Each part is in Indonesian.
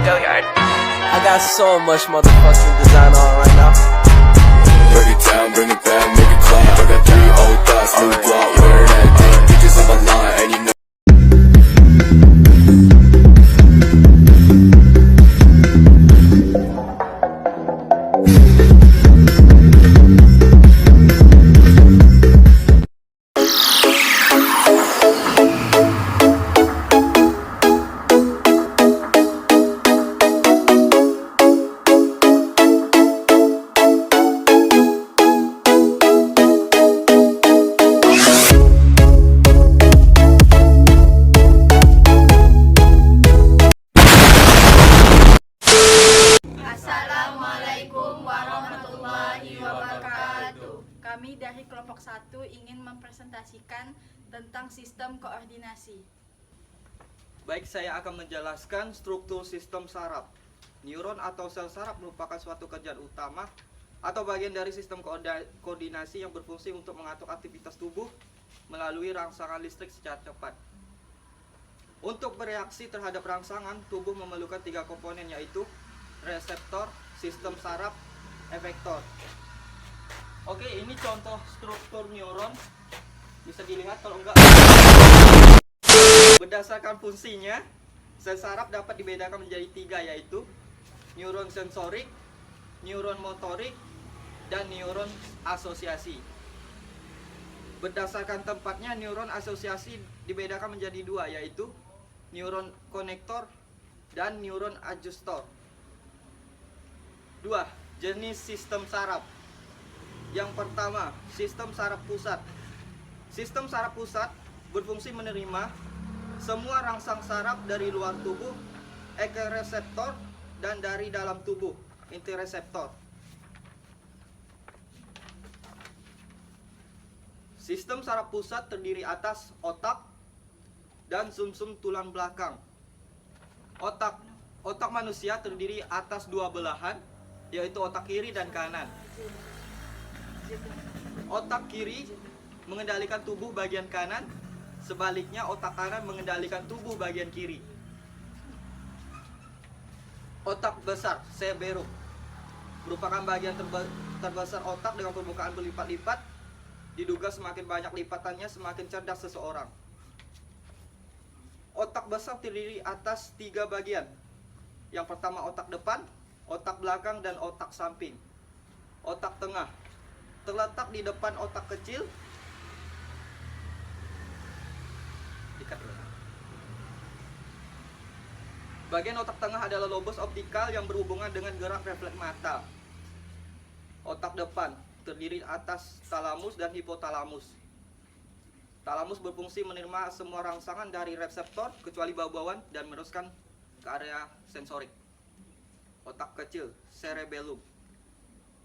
Hilliard. I got so much motherfucking design on right now. Break it down, bring it back, make it clap. I got 3 old thoughts, new block, where that thing. Bitches on my line, and you know. Assalamualaikum warahmatullahi wabarakatuh. Kami dari kelompok 1 ingin mempresentasikan tentang sistem koordinasi. Baik, saya akan menjelaskan struktur sistem saraf. Neuron atau sel saraf merupakan suatu kerjaan utama atau bagian dari sistem koordinasi yang berfungsi untuk mengatur aktivitas tubuh melalui rangsangan listrik secara cepat. Untuk bereaksi terhadap rangsangan, tubuh memerlukan 3 komponen, yaitu reseptor, sistem saraf, efektor. Oke, ini contoh struktur neuron. Bisa dilihat kalau enggak. Berdasarkan fungsinya, sel saraf dapat dibedakan menjadi 3, yaitu neuron sensorik, neuron motorik, dan neuron asosiasi. Berdasarkan tempatnya, neuron asosiasi dibedakan menjadi 2, yaitu neuron konektor dan neuron adjustor. 2. Jenis sistem saraf. Yang pertama, sistem saraf pusat. Sistem saraf pusat berfungsi menerima semua rangsang saraf dari luar tubuh, ekoreseptor, dan dari dalam tubuh, intereseptor. Sistem saraf pusat terdiri atas otak dan sumsum tulang belakang. Otak manusia terdiri atas 2 belahan, yaitu otak kiri dan kanan. Otak kiri mengendalikan tubuh bagian kanan, sebaliknya otak kanan mengendalikan tubuh bagian kiri. Otak besar, cerebellum, merupakan bagian terbesar otak dengan permukaan berlipat-lipat. Diduga semakin banyak lipatannya, semakin cerdas seseorang. Otak besar terdiri atas 3 bagian. Yang pertama otak depan, otak belakang, dan otak samping. Otak tengah terletak di depan otak kecil. Bagian otak tengah adalah lobus optikal yang berhubungan dengan gerak refleks mata. Otak depan terdiri atas talamus dan hipotalamus. Talamus berfungsi menerima semua rangsangan dari reseptor kecuali bau-bauan dan meneruskan ke area sensorik. Otak kecil, cerebellum,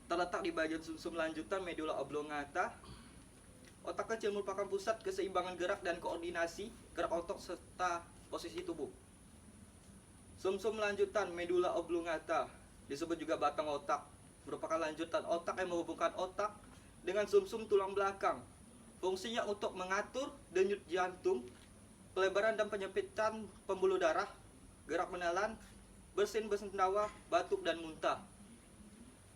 terletak di bagian sumsum lanjutan medula oblongata. Otak kecil merupakan pusat keseimbangan gerak dan koordinasi gerak otot serta posisi tubuh. Sumsum lanjutan medula oblongata, disebut juga batang otak, merupakan lanjutan otak yang menghubungkan otak dengan sumsum tulang belakang. Fungsinya untuk mengatur denyut jantung, pelebaran dan penyempitan pembuluh darah, gerak menelan, bersin bersendawa, batuk, dan muntah.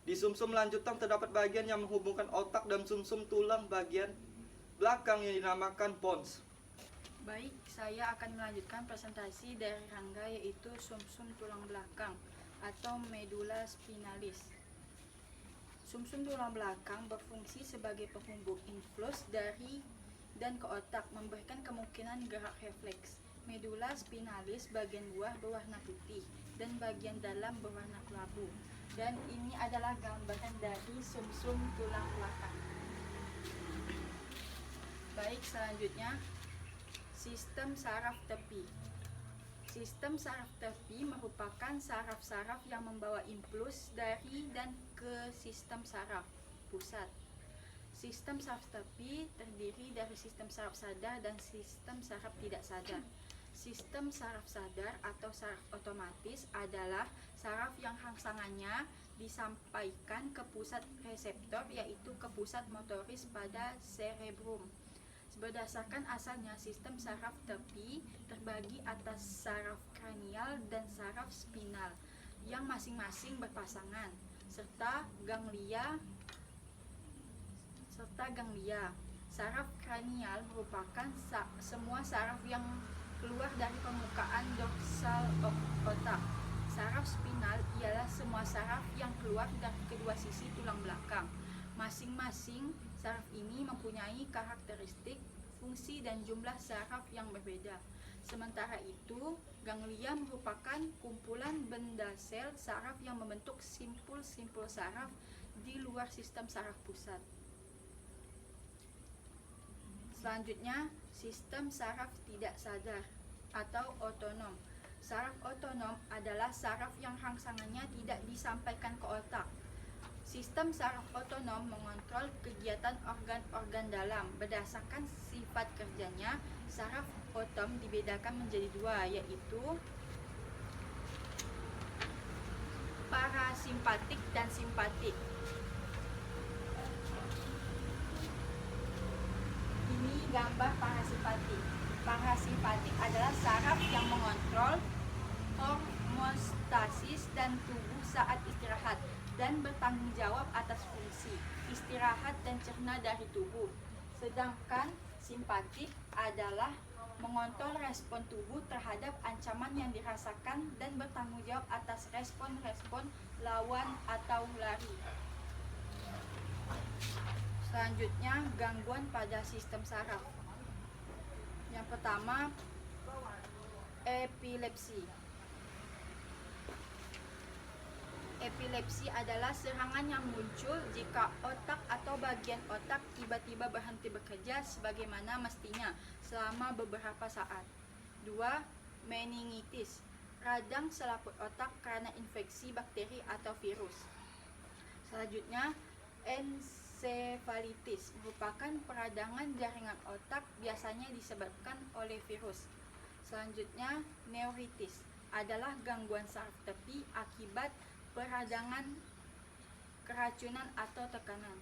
Di sumsum lanjutan terdapat bagian yang menghubungkan otak dan sumsum tulang bagian belakang yang dinamakan pons. Baik, saya akan melanjutkan presentasi dari Rangga, yaitu sumsum tulang belakang atau medulla spinalis. Sumsum tulang belakang berfungsi sebagai penghubung influx dari dan ke otak, memberikan kemungkinan gerak refleks. Medulla spinalis bagian buah berwarna putih dan bagian dalam berwarna kelabu. Dan ini adalah gambaran dari sumsum tulang belakang. Baik, selanjutnya sistem saraf tepi. Sistem saraf tepi merupakan saraf-saraf yang membawa impuls dari dan ke sistem saraf pusat. Sistem saraf tepi terdiri dari sistem saraf sadar dan sistem saraf tidak sadar. Sistem saraf sadar atau saraf otomatis adalah saraf yang rangsangannya disampaikan ke pusat reseptor, yaitu ke pusat motoris pada cerebrum. Berdasarkan asalnya, sistem saraf tepi terbagi atas saraf kranial kranial dan saraf spinal yang masing-masing berpasangan, serta ganglia. Saraf kranial merupakan semua saraf yang keluar dari permukaan dorsal otak. Saraf spinal ialah semua saraf yang keluar dari kedua sisi tulang belakang. Masing-masing saraf ini mempunyai karakteristik, fungsi, dan jumlah saraf yang berbeda. Sementara itu, ganglia merupakan kumpulan benda sel saraf yang membentuk simpul-simpul saraf di luar sistem saraf pusat. Selanjutnya, sistem saraf tidak sadar atau otonom. Saraf otonom adalah saraf yang rangsangannya tidak disampaikan ke otak. Sistem saraf otonom mengontrol kegiatan organ-organ dalam. Berdasarkan sifat kerjanya, saraf otom dibedakan menjadi dua, yaitu parasimpatik dan simpatik. Ini gambar parasimpatik. Parasimpatik adalah saraf yang mengontrol homeostasis dan tubuh saat istirahat dan bertanggung jawab atas fungsi istirahat dan cerna dari tubuh. Sedangkan simpatik adalah mengontrol respon tubuh terhadap ancaman yang dirasakan dan bertanggung jawab atas respon-respon lawan atau lari. Selanjutnya, gangguan pada sistem saraf. Yang pertama, epilepsi. Epilepsi adalah serangan yang muncul jika otak atau bagian otak tiba-tiba berhenti bekerja sebagaimana mestinya selama beberapa saat. 2. Meningitis, radang selaput otak karena infeksi bakteri atau virus. Selanjutnya, ensefalitis merupakan peradangan jaringan otak biasanya disebabkan oleh virus. Selanjutnya, neuritis adalah gangguan saraf tepi akibat peradangan, keracunan atau tekanan.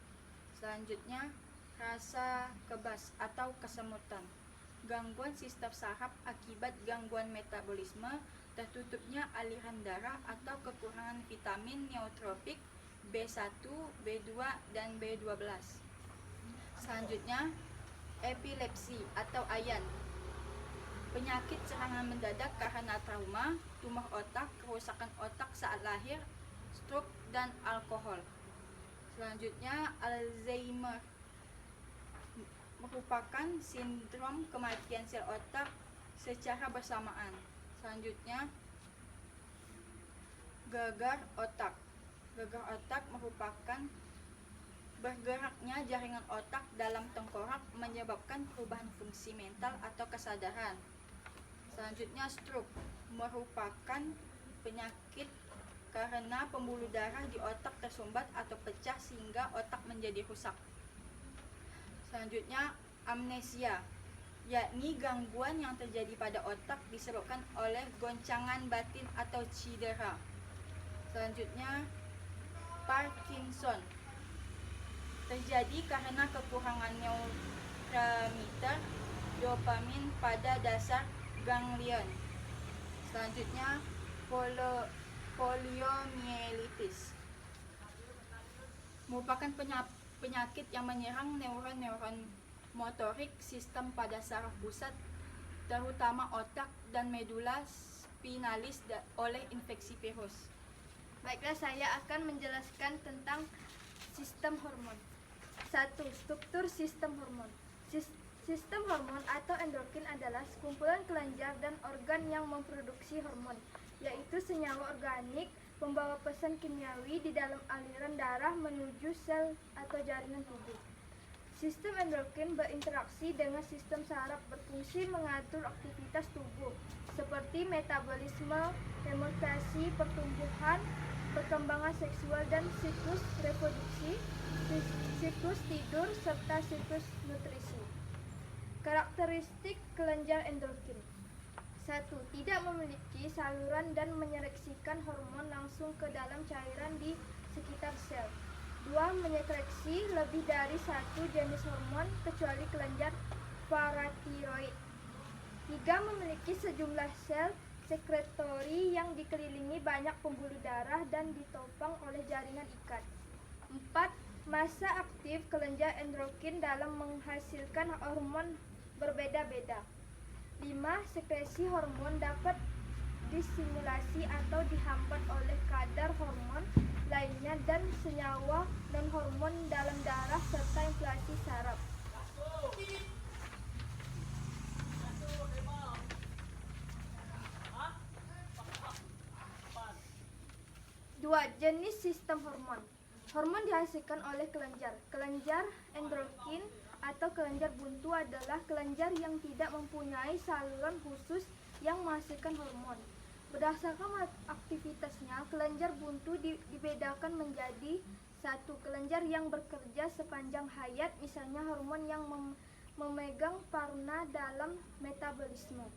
Selanjutnya, rasa kebas atau kesemutan. Gangguan sistem saraf akibat gangguan metabolisme, tertutupnya aliran darah atau kekurangan vitamin neotropik B1, B2, dan B12. Selanjutnya, epilepsi atau AYAN. Penyakit serangan mendadak karena trauma, tumor otak, kerusakan otak saat lahir, stroke, dan alkohol. Selanjutnya, Alzheimer merupakan sindrom kematian sel otak secara bersamaan. Selanjutnya, gagal otak. Gagal otak merupakan bergeraknya jaringan otak dalam tengkorak menyebabkan perubahan fungsi mental atau kesadaran. Selanjutnya, stroke merupakan penyakit karena pembuluh darah di otak tersumbat atau pecah sehingga otak menjadi rusak. Selanjutnya, amnesia, yakni gangguan yang terjadi pada otak disebabkan oleh goncangan batin atau cedera. Selanjutnya, Parkinson terjadi karena kekurangan neurotransmitter dopamin pada dasar ganglion. Selanjutnya, poliomyelitis merupakan penyakit yang menyerang neuron-neuron motorik sistem pada saraf pusat, terutama otak dan medula spinalis oleh infeksi virus. Baiklah, saya akan menjelaskan tentang sistem hormon. 1. Struktur sistem hormon. Sistem hormon atau endokrin adalah sekumpulan kelenjar dan organ yang memproduksi hormon, yaitu senyawa organik pembawa pesan kimiawi di dalam aliran darah menuju sel atau jaringan tubuh. Sistem endokrin berinteraksi dengan sistem saraf, berfungsi mengatur aktivitas tubuh seperti metabolisme, hemostasi, pertumbuhan, perkembangan seksual dan siklus reproduksi, siklus tidur, serta siklus nutrisi. Karakteristik kelenjar endokrin. 1. Tidak memiliki saluran dan menyeleksikan hormon langsung ke dalam cairan di sekitar sel. 2. Menyeleksi lebih dari satu jenis hormon kecuali kelenjar paratiroid. 3. Memiliki sejumlah sel sekretori yang dikelilingi banyak pembuluh darah dan ditopang oleh jaringan ikat. 4. Masa aktif kelenjar endokrin dalam menghasilkan hormon berbeda-beda. 5. Sekresi hormon dapat disimulasi atau dihambat oleh kadar hormon lainnya dan senyawa non-hormon dalam darah serta inflasi saraf. 2. Jenis sistem hormon. Hormon dihasilkan oleh kelenjar. Kelenjar endokrin atau kelenjar buntu adalah kelenjar yang tidak mempunyai saluran khusus yang menghasilkan hormon. Berdasarkan aktivitasnya, kelenjar buntu dibedakan menjadi 1. Kelenjar yang bekerja sepanjang hayat, misalnya hormon yang memegang peranan dalam metabolisme.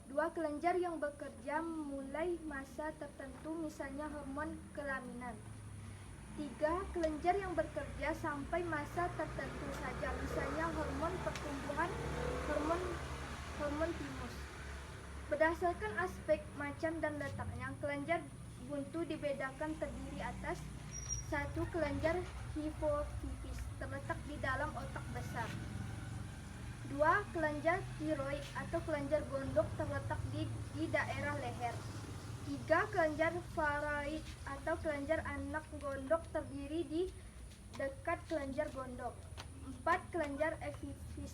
2. Kelenjar yang bekerja mulai masa tertentu, misalnya hormon kelaminan. 3. Kelenjar yang bekerja sampai masa tertentu saja, misalnya hormon pertumbuhan, hormon timus. Berdasarkan aspek, macam, dan letaknya, kelenjar buntu dibedakan terdiri atas 1. Kelenjar hipofizis terletak di dalam otak besar. 2. Kelenjar tiroid atau kelenjar gondok terletak di daerah leher. 3. Kelenjar faroid atau kelenjar anak gondok terdiri di dekat kelenjar gondok. 4. Kelenjar epifis.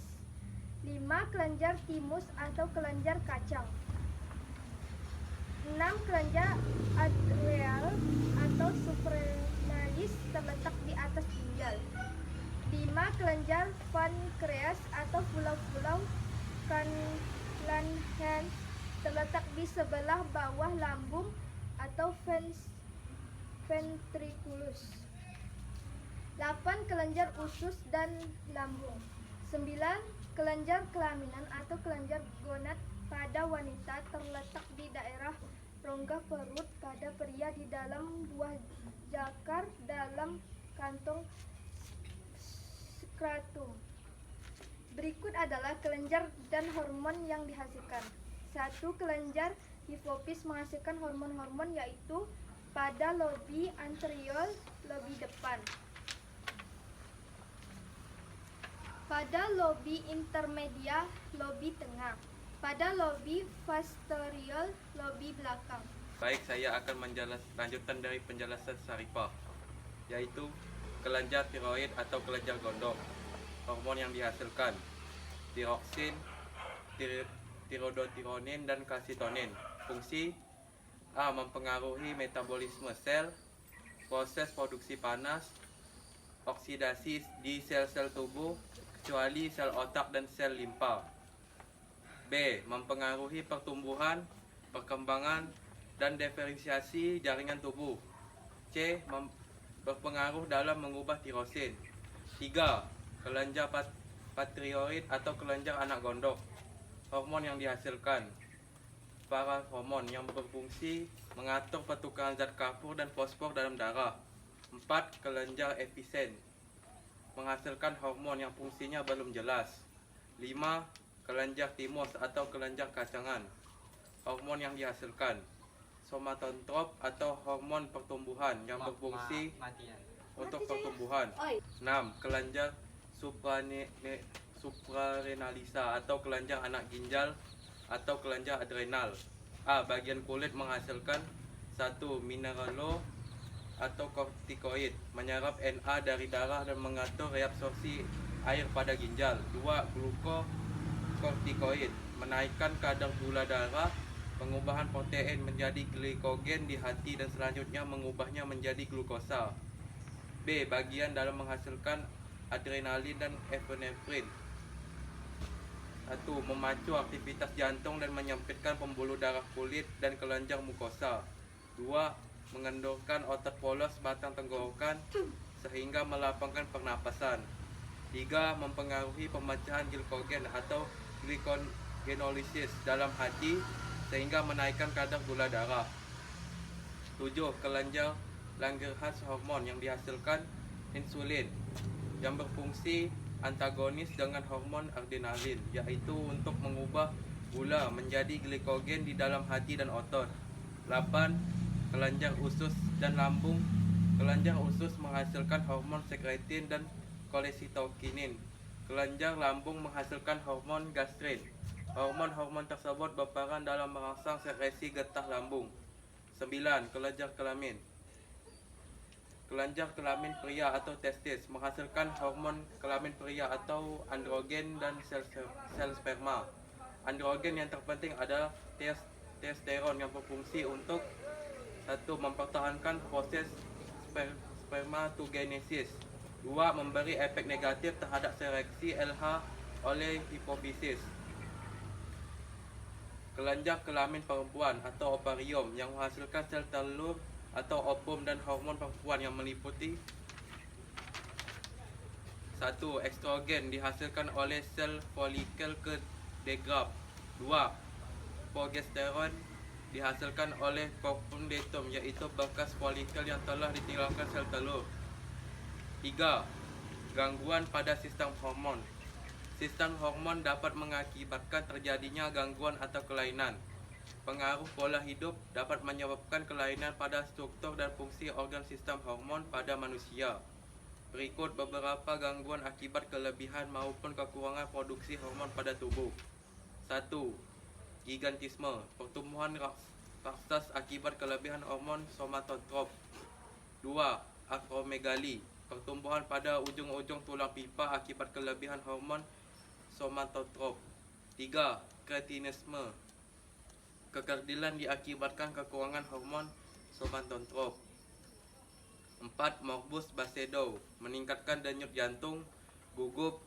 5. Kelenjar timus atau kelenjar kacang. 6. Kelenjar adrenal atau suprarenalis terletak di atas ginjal. 5. Kelenjar pankreas atau pulau-pulau Langerhans terletak di sebelah bawah lambung atau ventriculus. 8. Kelenjar usus dan lambung. 9. Kelenjar kelaminan atau kelenjar gonad pada wanita terletak di daerah rongga perut, pada pria di dalam buah zakar dalam kantong skrotum. Berikut adalah kelenjar dan hormon yang dihasilkan. 1. Kelenjar hipofis menghasilkan hormon-hormon yaitu pada lobi anterior, lobi depan, pada lobi intermedia, lobi tengah, pada lobi posterior, lobi belakang. Baik, saya akan lanjutkan dari penjelasan Sarifah, yaitu kelenjar tiroid atau kelenjar gondok. Hormon yang dihasilkan: tiroksin, tirodotironin, dan kalsitonin. Fungsi: A. Mempengaruhi metabolisme sel, proses produksi panas, oksidasi di sel-sel tubuh, kecuali sel otak dan sel limpa. B. Mempengaruhi pertumbuhan, perkembangan, dan diferensiasi jaringan tubuh. C. Berpengaruh dalam mengubah tirosin. 3. Kelenjar patrioid atau kelenjar anak gondok. Hormon yang dihasilkan: para hormon yang berfungsi mengatur pertukaran zat kapur dan fosfor dalam darah. 4. Kelenjar episen menghasilkan hormon yang fungsinya belum jelas. 5. Kelenjar timus atau kelenjar kacangan. Hormon yang dihasilkan: somatotrop atau hormon pertumbuhan yang berfungsi untuk pertumbuhan. 6. Kelenjar suprarenalisa atau kelenjar anak ginjal atau kelenjar adrenal. A. Bagian kulit menghasilkan 1. Mineralo atau kortikoid menyerap Na dari darah dan mengatur reabsorpsi air pada ginjal. 2. Glukokortikoid menaikkan kadar gula darah, pengubahan protein menjadi glikogen di hati dan selanjutnya mengubahnya menjadi glukosa. B. Bagian dalam menghasilkan adrenalin dan epinefrin. 1. Memacu aktivitas jantung dan menyempitkan pembuluh darah kulit dan kelenjar mukosa. 2. Mengendorkan otot polos batang tenggorokan sehingga melapangkan pernapasan. 3. Mempengaruhi pemecahan glikogen atau glicogenolisis dalam hati sehingga menaikkan kadar gula darah. 7. Kelenjar Langerhans hormon yang dihasilkan insulin yang berfungsi antagonis dengan hormon adrenalin, yaitu untuk mengubah gula menjadi glikogen di dalam hati dan otot. 8. Kelenjar usus dan lambung. Kelenjar usus menghasilkan hormon sekretin dan kolesitokinin. Kelenjar lambung menghasilkan hormon gastrin. Hormon-hormon tersebut berperan dalam merangsang sekresi getah lambung. 9. Kelenjar kelamin. Kelenjar kelamin pria atau testis menghasilkan hormon kelamin pria atau androgen dan sel sperma. Androgen yang terpenting adalah testosteron yang berfungsi untuk 1. Mempertahankan proses spermatogenesis. 2. Memberi efek negatif terhadap seleksi LH oleh hipofisis. Kelenjar kelamin perempuan atau ovarium yang menghasilkan sel telur atau ovum dan hormon perempuan yang meliputi 1. Estrogen dihasilkan oleh sel folikel ke degrad. 2. Progesteron dihasilkan oleh corpusculum yaitu bekas folikel yang telah ditinggalkan sel telur. 3. Gangguan pada sistem hormon. Sistem hormon dapat mengakibatkan terjadinya gangguan atau kelainan. Pengaruh pola hidup dapat menyebabkan kelainan pada struktur dan fungsi organ sistem hormon pada manusia. Berikut beberapa gangguan akibat kelebihan maupun kekurangan produksi hormon pada tubuh. 1. Gigantisme, pertumbuhan raksas akibat kelebihan hormon somatotrop. 2. Akromegali, pertumbuhan pada ujung-ujung tulang pipa akibat kelebihan hormon somatotrop. 3. Kretinisme, kekerdilan diakibatkan kekurangan hormon somatotrop. 4. Morbus Basedow, meningkatkan denyut jantung, gugup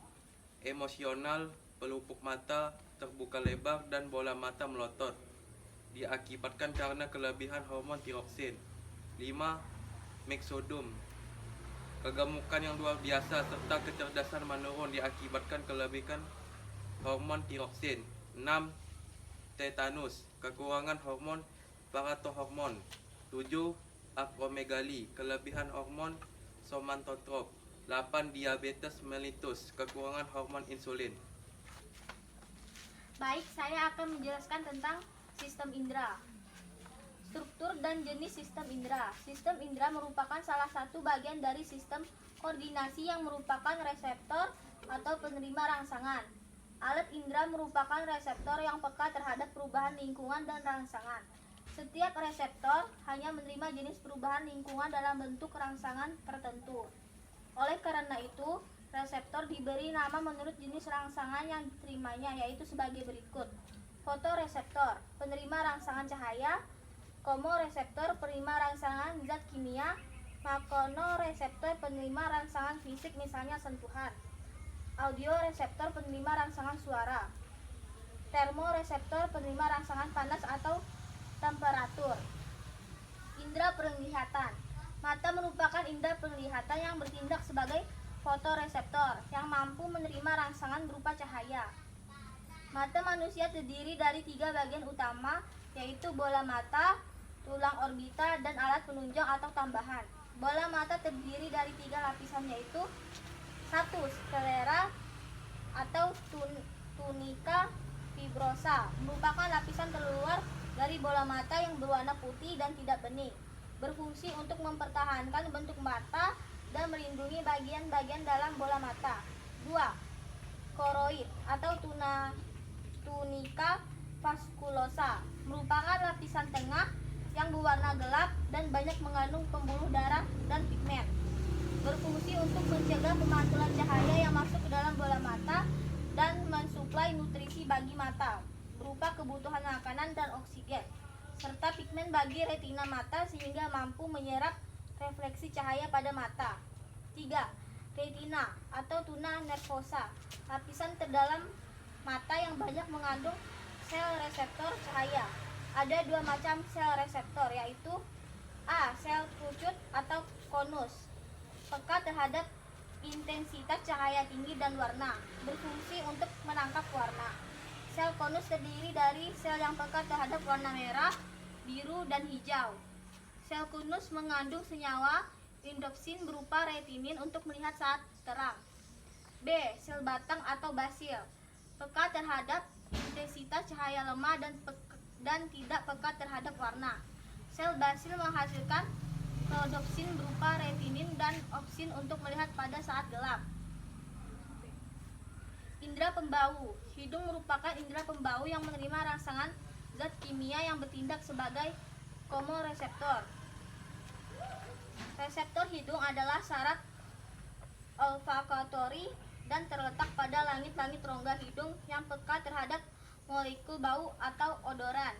emosional, pelupuk mata terbuka lebar dan bola mata melotot, diakibatkan karena kelebihan hormon tiroksin. 5. Myxodum, kegemukan yang luar biasa serta kecerdasan menurun diakibatkan kelebihan hormon tiroksin. 6. Tetanus, kekurangan hormon paratohormon. 7. Akromegali, kelebihan hormon somatotrop. 8. Diabetes mellitus, kekurangan hormon insulin. Baik, saya akan menjelaskan tentang sistem indera. Struktur dan jenis sistem indera. Sistem indera merupakan salah satu bagian dari sistem koordinasi yang merupakan reseptor atau penerima rangsangan. Alat indera merupakan reseptor yang peka terhadap perubahan lingkungan dan rangsangan. Setiap reseptor hanya menerima jenis perubahan lingkungan dalam bentuk rangsangan tertentu. Oleh karena itu, reseptor diberi nama menurut jenis rangsangan yang diterimanya, yaitu sebagai berikut. Fotoreseptor, penerima rangsangan cahaya. Komoreseptor, penerima rangsangan zat kimia. Makonoreseptor, penerima rangsangan fisik, misalnya sentuhan. Audioreseptor, penerima rangsangan suara. Termoreseptor, penerima rangsangan panas atau temperatur. Indera penglihatan. Mata merupakan indera penglihatan yang bertindak sebagai fotoreseptor yang mampu menerima rangsangan berupa cahaya. Mata manusia terdiri dari 3 bagian utama, yaitu bola mata, tulang orbita, dan alat penunjang atau tambahan. Bola mata terdiri dari 3 lapisan, yaitu 1. Sklera atau tunika fibrosa, merupakan lapisan terluar dari bola mata yang berwarna putih dan tidak bening, berfungsi untuk mempertahankan bentuk mata dan melindungi bagian-bagian dalam bola mata. 2. Koroid atau tunika vaskulosa, merupakan lapisan tengah yang berwarna gelap dan banyak mengandung pembuluh darah dan pigmen, berfungsi untuk mencegah pemantulan cahaya yang masuk ke dalam bola mata dan mensuplai nutrisi bagi mata berupa kebutuhan makanan dan oksigen, serta pigmen bagi retina mata sehingga mampu menyerap refleksi cahaya pada mata. 3. Retina atau tuna nervosa, lapisan terdalam mata yang banyak mengandung sel reseptor cahaya. Ada 2 macam sel reseptor, yaitu A. Sel kerucut atau konus, peka terhadap intensitas cahaya tinggi dan warna, berfungsi untuk menangkap warna. Sel konus terdiri dari sel yang peka terhadap warna merah, biru, dan hijau. Sel konus mengandung senyawa indopsin berupa retinin untuk melihat saat terang. B. Sel batang atau basil, peka terhadap intensitas cahaya lemah dan tidak peka terhadap warna. Sel basil menghasilkan rodopsin berupa retinin dan opsin untuk melihat pada saat gelap. Indra pembau. Hidung merupakan indra pembau yang menerima rangsangan zat kimia yang bertindak sebagai komoreseptor. Reseptor hidung adalah syarat olfaktori dan terletak pada langit-langit rongga hidung yang peka terhadap molekul bau atau odoran.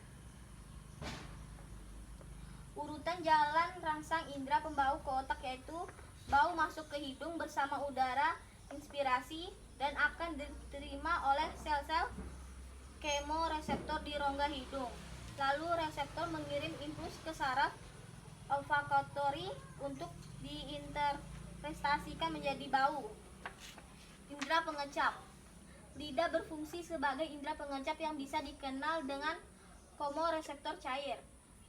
Urutan jalan rangsang indra pembau ke otak yaitu bau masuk ke hidung bersama udara inspirasi dan akan diterima oleh sel-sel kemoreseptor di rongga hidung. Lalu reseptor mengirim impuls ke saraf olfaktori untuk diinterpretasikan menjadi bau. Indra pengecap. Lidah berfungsi sebagai indra pengecap yang bisa dikenal dengan komoreseptor cair.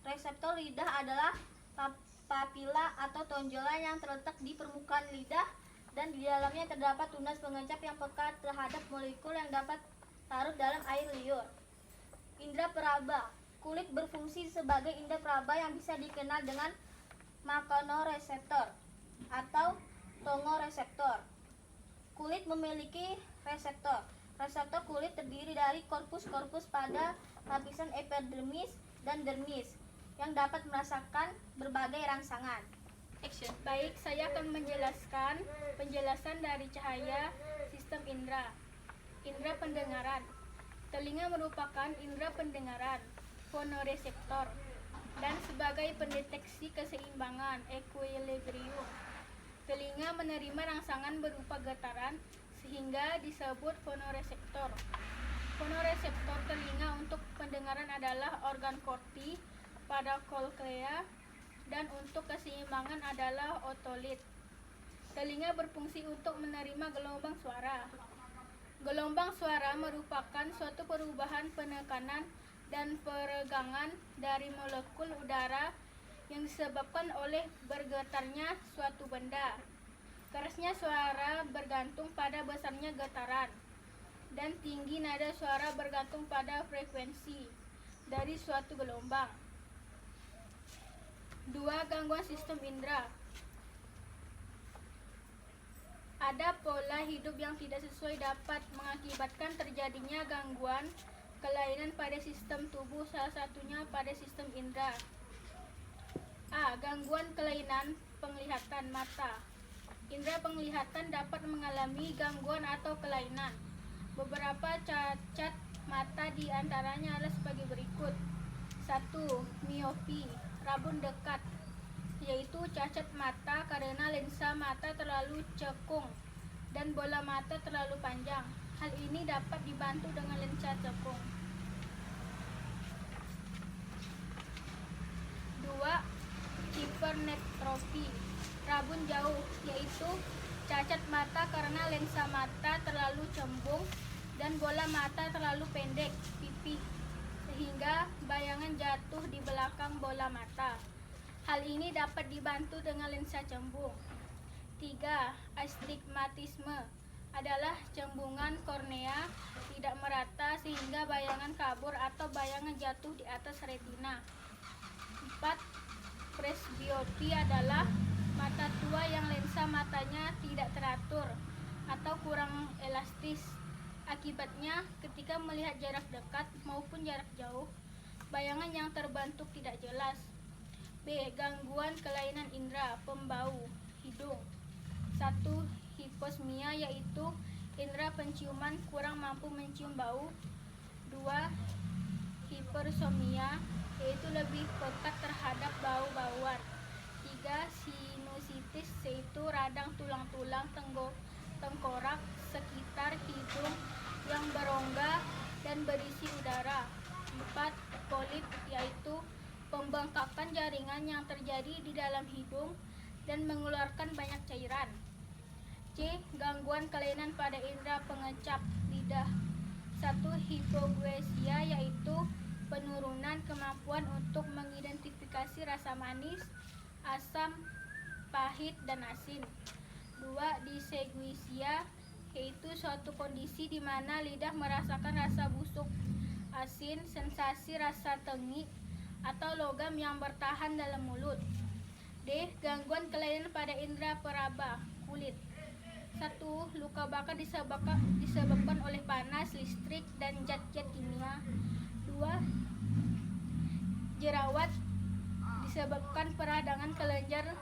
Reseptor lidah adalah papila atau tonjolan yang terletak di permukaan lidah dan di dalamnya terdapat tunas pengecap yang peka terhadap molekul yang dapat larut dalam air liur. Indra peraba. Kulit berfungsi sebagai indra peraba yang bisa dikenal dengan mechanoreseptor atau tomoreseptor. Kulit memiliki reseptor. Reseptor kulit terdiri dari korpus-korpus pada lapisan epidermis dan dermis yang dapat merasakan berbagai rangsangan. Action. Baik, saya akan menjelaskan penjelasan dari cahaya sistem indra. Indra pendengaran. Telinga merupakan indra pendengaran, fonoreseptor, dan sebagai pendeteksi keseimbangan, equilibrium. Telinga menerima rangsangan berupa getaran sehingga disebut fonoreseptor. Fonoreseptor telinga untuk pendengaran adalah organ korti pada koklea dan untuk keseimbangan adalah otolit. Telinga berfungsi untuk menerima gelombang suara. Gelombang suara merupakan suatu perubahan penekanan dan peregangan dari molekul udara yang disebabkan oleh bergetarnya suatu benda. Kerasnya suara bergantung pada besarnya getaran, dan tinggi nada suara bergantung pada frekuensi dari suatu gelombang. 2. Gangguan sistem indera. Ada pola hidup yang tidak sesuai dapat mengakibatkan terjadinya gangguan kelainan pada sistem tubuh, salah satunya pada sistem indera. A. Gangguan kelainan penglihatan mata. Indera penglihatan dapat mengalami gangguan atau kelainan. Beberapa cacat mata di antaranya adalah sebagai berikut. 1. Miopi, rabun dekat, yaitu cacat mata karena lensa mata terlalu cekung dan bola mata terlalu panjang. Hal ini dapat dibantu dengan lensa cekung. 2. Hipermetropi, rabun jauh, yaitu cacat mata karena lensa mata terlalu cembung dan bola mata terlalu pendek, pipih, sehingga bayangan jatuh di belakang bola mata. Hal ini dapat dibantu dengan lensa cembung. 3. Astigmatisme adalah cembungan kornea tidak merata sehingga bayangan kabur atau bayangan jatuh di atas retina. 4. Presbiopi adalah mata tua yang lensa matanya tidak teratur atau kurang elastis. Akibatnya, ketika melihat jarak dekat maupun jarak jauh, bayangan yang terbentuk tidak jelas. B. Gangguan kelainan indera pembau hidung. 1. Hiposmia, yaitu indera penciuman kurang mampu mencium bau. 2. Hipersomnia, yaitu lebih pekat terhadap bau-bauan. 3. Sinusitis, yaitu radang tulang-tulang tengkorak sekitar hidung yang berongga dan berisi udara. 4. Polip, yaitu pembengkakan jaringan yang terjadi di dalam hidung dan mengeluarkan banyak cairan. C. Gangguan kelainan pada indera pengecap lidah. 1. Hipoglosia, yaitu penurunan kemampuan untuk mengidentifikasi rasa manis, asam, pahit, dan asin. 2. Dysgeusia, yaitu suatu kondisi di mana lidah merasakan rasa busuk, asin, sensasi rasa tengik, atau logam yang bertahan dalam mulut. D. Gangguan kelainan pada indera peraba, kulit. 1. Luka bakar disebabkan oleh panas, listrik, dan zat-zat kimia. 2. Jerawat disebabkan peradangan kelenjar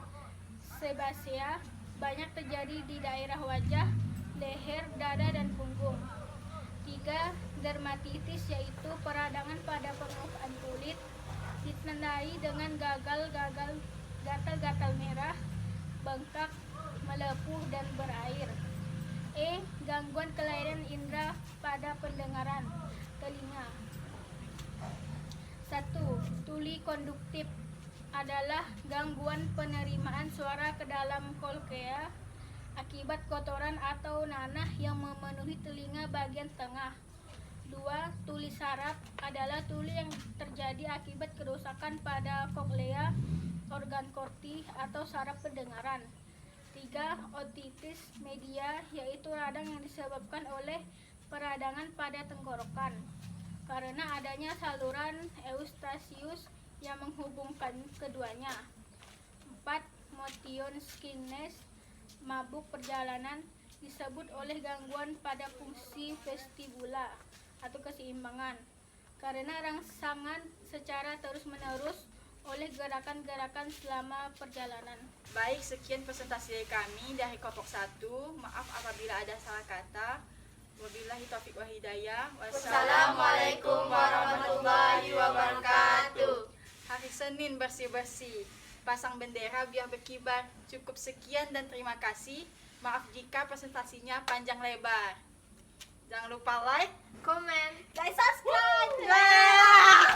sebasea, banyak terjadi di daerah wajah, leher, dada, dan punggung. 3. Dermatitis yaitu peradangan pada permukaan kulit ditandai dengan gatal-gatal merah, bengkak, melepuh, dan berair. E. Gangguan kelainan indera pada pendengaran, telinga. 1. Tuli konduktif adalah gangguan penerimaan suara ke dalam kolkea akibat kotoran atau nanah yang memenuhi telinga bagian tengah. 2. Tuli saraf adalah tuli yang terjadi akibat kerusakan pada koklea, organ korti, atau saraf pendengaran. 3. Otitis media yaitu radang yang disebabkan oleh peradangan pada tenggorokan karena adanya saluran Eustachius yang menghubungkan keduanya. 4. Motion sickness, mabuk perjalanan, disebut oleh gangguan pada fungsi vestibula atau keseimbangan karena rangsangan secara terus-menerus oleh gerakan-gerakan selama perjalanan. Baik, sekian presentasi dari kami dari kelompok 1. Maaf apabila ada salah kata. Wabillahi taufiq wa hidayah. Wassalamualaikum warahmatullahi wabarakatuh. Hari Senin bersih-bersih, pasang bendera biar berkibar. Cukup sekian dan terima kasih. Maaf jika presentasinya panjang lebar. Jangan lupa like, Komen, dan subscribe. Wah.